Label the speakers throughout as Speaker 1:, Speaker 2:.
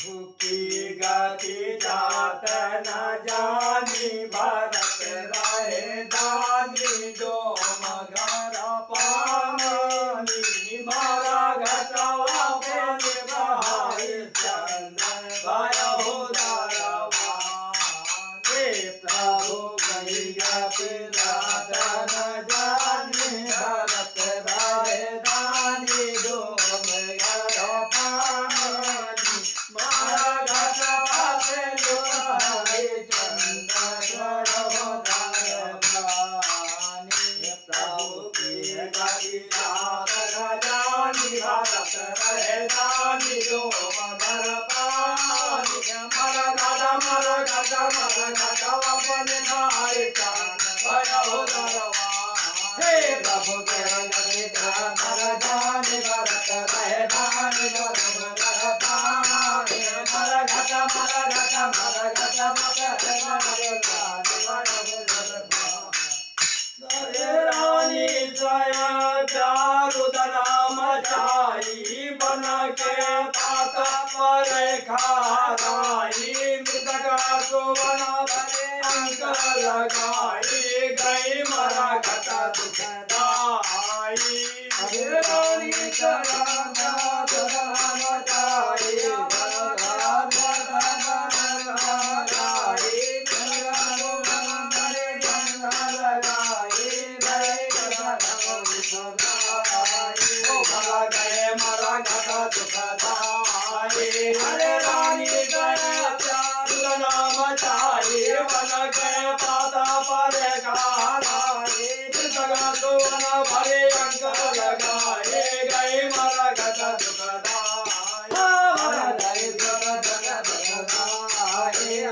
Speaker 1: की गति जात न जानी भरत रहे दानी डोम घर पानी मारा घटवा पे बहाई चंदन भयो दरवा हे प्रभु की गति जात न जानी भरत रहे दानी डोम घर पानी मारा घटवा पे बहाई चंदन भयो दरवानी प्रभु की गति जात न जानी भरत रहे दानी डोम घर पानी मारा घटवा पे बहाई चंदन भयो दरवा हे प्रभु के गति जात न जानी भरत रहे दानी डोम घर पानी मारा रानी जया चारुदरा मचाई बन के पाता पर खाराई मृतका सुवन भरे अंक लगाई गई मरा घट दुखदाई रानी जया चारुदरा मचाई हरे रानी गया प्यार नाम चाहिए बन के पाता पर खाराए जगा सोन भरे अंक लगाए गए मरा गत दुखदाई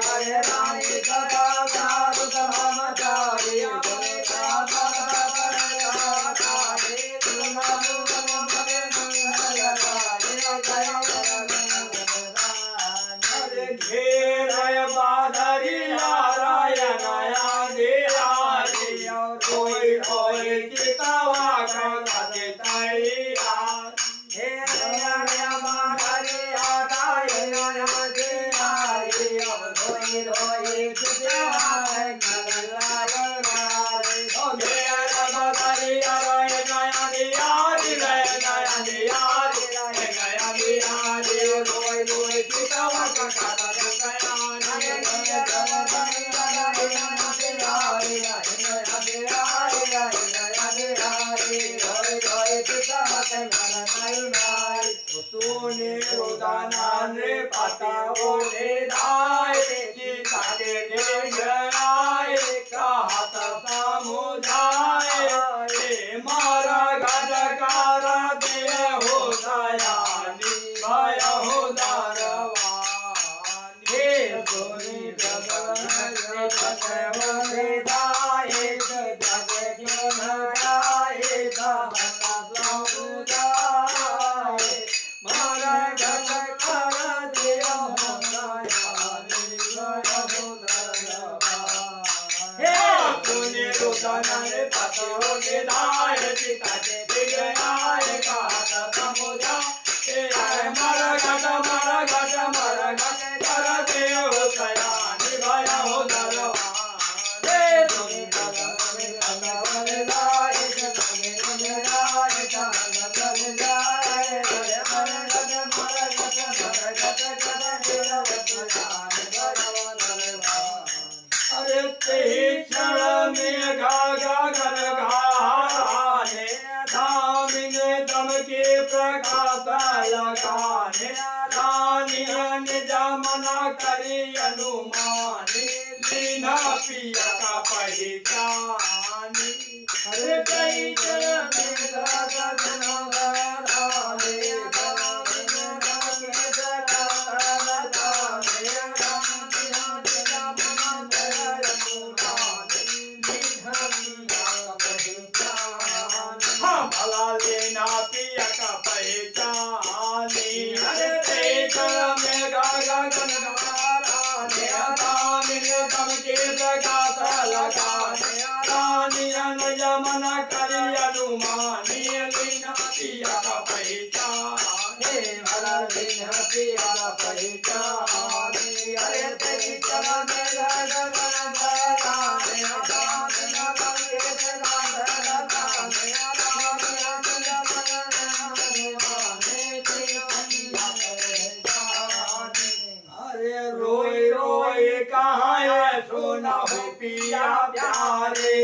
Speaker 1: हरे रानी गया प्यार नाम चाहिए घेर बाधरिया रायन कोई कोई चितवा कथि तैया हे बाधरिया रायन कोई कोई चितवा सोने रोदाना पता ओले दाए सीता के गराए कहत समुझाए मारा घटकारा दे हो दयानी भय हो दरवानी हे सोनी जगन दाए जग क्यों गाए मारा घटकारा दे हो दयानी भय हो दरवानी हे सोनी रोदाना पता ओले दाए सीता के गराए कहत समुझाए मारा घट कर दे हो दयानी भय हो दरवानी हे सोनी अरे ते क्षण में गगन घाने धामिने दम के प्रकाश लगाने रानी निज मना करी अनुमानी दीना पिया का पहचानी अरे कई क्षण में गगन घाने लेना पिया का पहचानी अरे तेरा में गगन घाराने दामिने दम के प्रकाश लगाने रानी जमना करी अनुमानी लेना पिया का पहचान कर बिन पिया पहचाने अरे तेरी चरण गगन बराने दान न बंदे दान दाने अरे रोई रोई कहाँ है सुना हो पिया प्यारे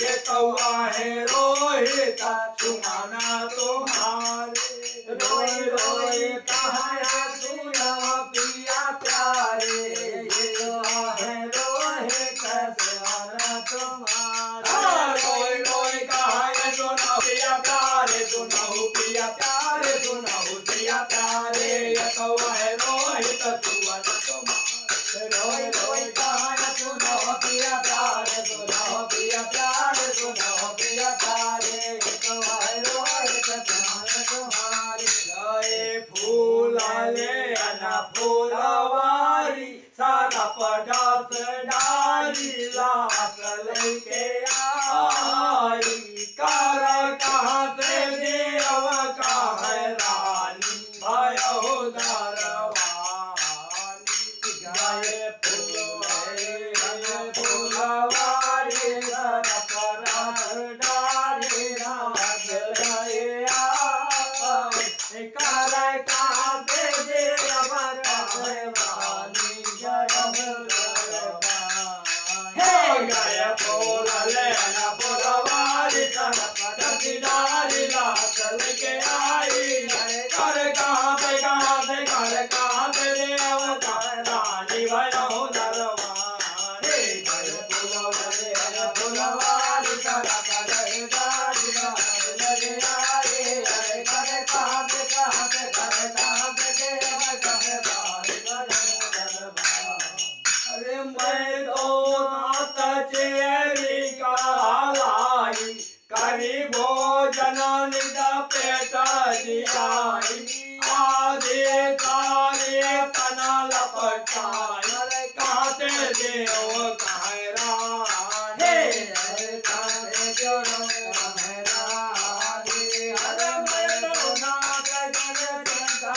Speaker 1: ये कौआ है रोहित सुहाना तुम्हारे रोई रोई कहाँ है सुना हो पिया प्यारे ये कौआ है रोहित सुहाना तुम्हारे रोई रोई कहाँ है सुना हो पिया प्यारे सुना हो पिया प्यारे सुना हो पिया प्यारे ये कौआ है रोहित सुहाना तुम्हारे रोई रोई कहाँ है सुना हो पिया प्यारे सुना हो पिया प्यारे सुना हो पिया प्यारे ये कौआ है रोहित सुहाना तुम्हारे जय फूल ले अना फूलवारी सारा पटास डाली लास लेके आई कर कहाँ से देव का है रानी भयो दरवानी जय फूलवारी सारा पटास डाली लास लेके आई कर कहाँ से देव का है रानी जय फूल लेना फूलवारी सरपति डाली लास लेके आई कर कहाँ से कर कहाँ से देव का रानी भयो दरवानी जय फूल लेना फूलवारी सरपति डाली लास लेके आई कर कहाँ से कर कहाँ से देव का रानी भयो दरवानी अरे मैं तो नाथ चेरी का लाई करी भोजन निद पेट दियाई आधे तारे तना लपटाई कहाँ से देव कहाँ रानी कहाँ से देव कहाँ रानी अरे मैं तो नाथ चेरी का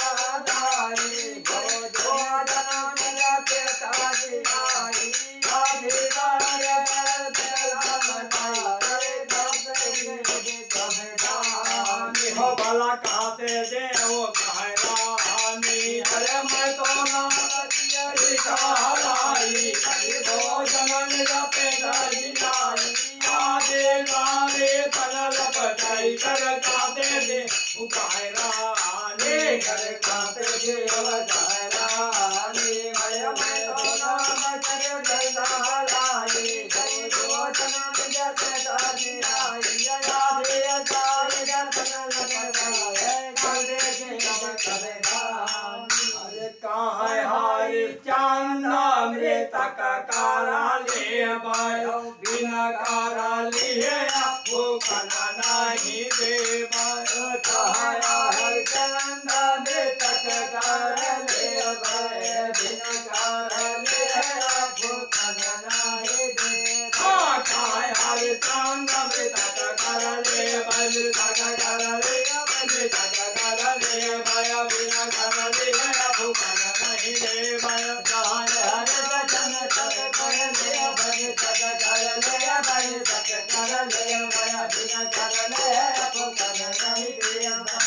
Speaker 1: लाई भोजन निद पेट दियाई आधे तारे हो भला कहाँ से देव कहाँ रानी अरे मैं तो नारी लाई करी भोजन निज पेट दिलाई आधे तारे तन लपटाई कर कहाँ से देव कहाँ रानी कर कहाँ से देव कहाँ रानी मैं तो नारी लाई करी भोजन निज पेट दिलाई आधे तारे अरे कहाँ हरि चंदा मृतक कारा ले भयो बिना कारा लिए भूखन नहीं दे भयो कहाँ हरि चंदा मृतक कारा ले भयो बिना कारा लिए भूखन नहीं दे कहाँ हरि चंदा मृतक कारा ले भयो मृतक कारा ले मृतक कारा ले भयो बिना कारा लिए भूखन नहीं दे भयो कहाँ हरि चंदा कारा ले भयो मृतक कारा ले मृतक कारा ले भयो बिना कारा ले भूखन नहीं दे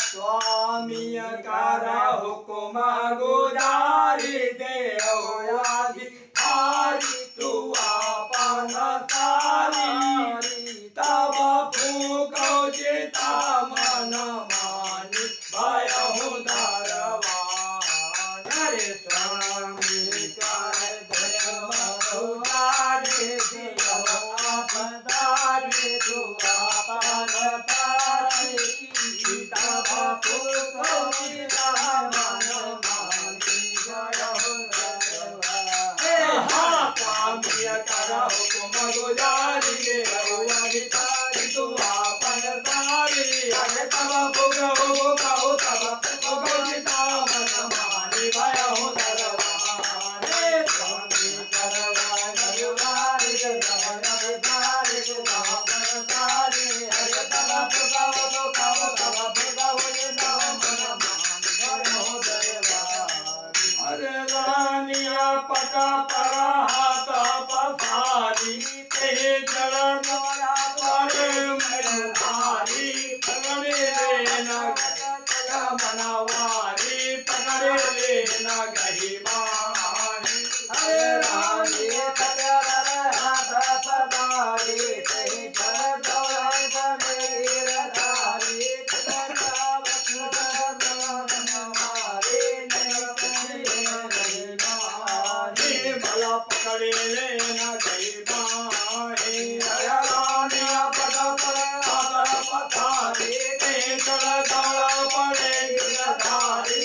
Speaker 1: स्वामी कारा हुकुम गुजारी देव आदि हारी तू आपन सारी तब फूको चिता मन मानी भयो दरवान हरे स्वामी कर देव उदारी देव आपन दारी तू आपन तारी तब फूको चिता मन मानी भयो स्वामी करा हुकुम गुजारी देव अधिकारी तू आपन तारी अरे तब भुगो तब भुगो मन मानी भयो दरवान स्वामी करवा गुजारी देव अधिकारी तू आपन तारी अरे तब भुगो तब भुगो मन मानी भयो पट पर हाथ पसारी ते चरण पर मनहारी पकड़े लेना मनवारी पकड़े लेना गहिमारी हरे रानी पकड़ हाथ पसारी ते चरण पकड़े लेना गई बाहें रानिया पट पर हाथ पसारी ते चरण पड़े गिरधारी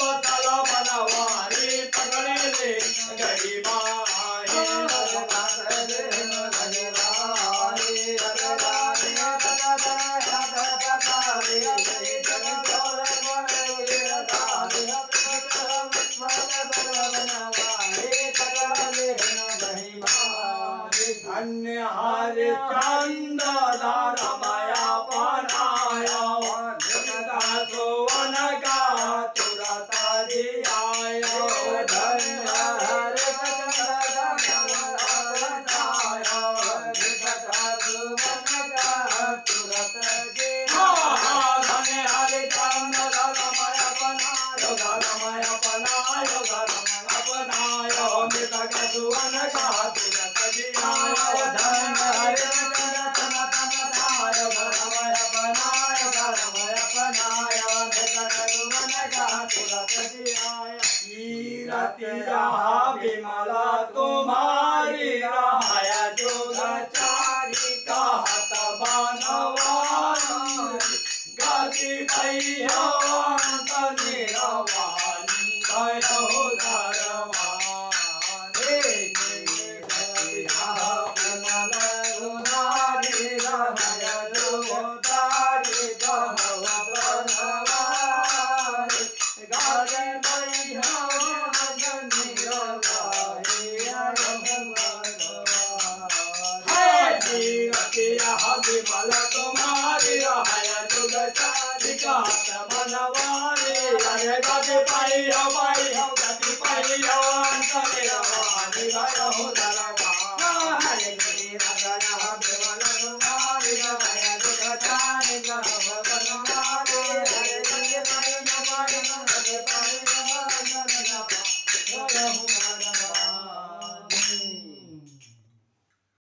Speaker 1: बतला बनवारी पकड़े ले गई बाहें धन्य हरि चंद रमया पनाया सुवन का तुरत दियायो धन्य हरि चंद तुरत धन्य हरि चंद रमया पनायो रमया पनायो अपनायो मृतक सुवन का तुरत दियायो धन्य हरि चंद रमया पनायो रमया पनायो मृतक सुवन का तुरत दियायो कीरतिया विमला तुम्हारी रहाया जोगचारी कहत बनवारी गति भैयावंत निरवानी भयो धरवानी विमल तुम्हारी रहाया जोगचारी कहत बनवारी गति भैयावंत निरवानी विमल तुम्हारी रहाया जुगचारी का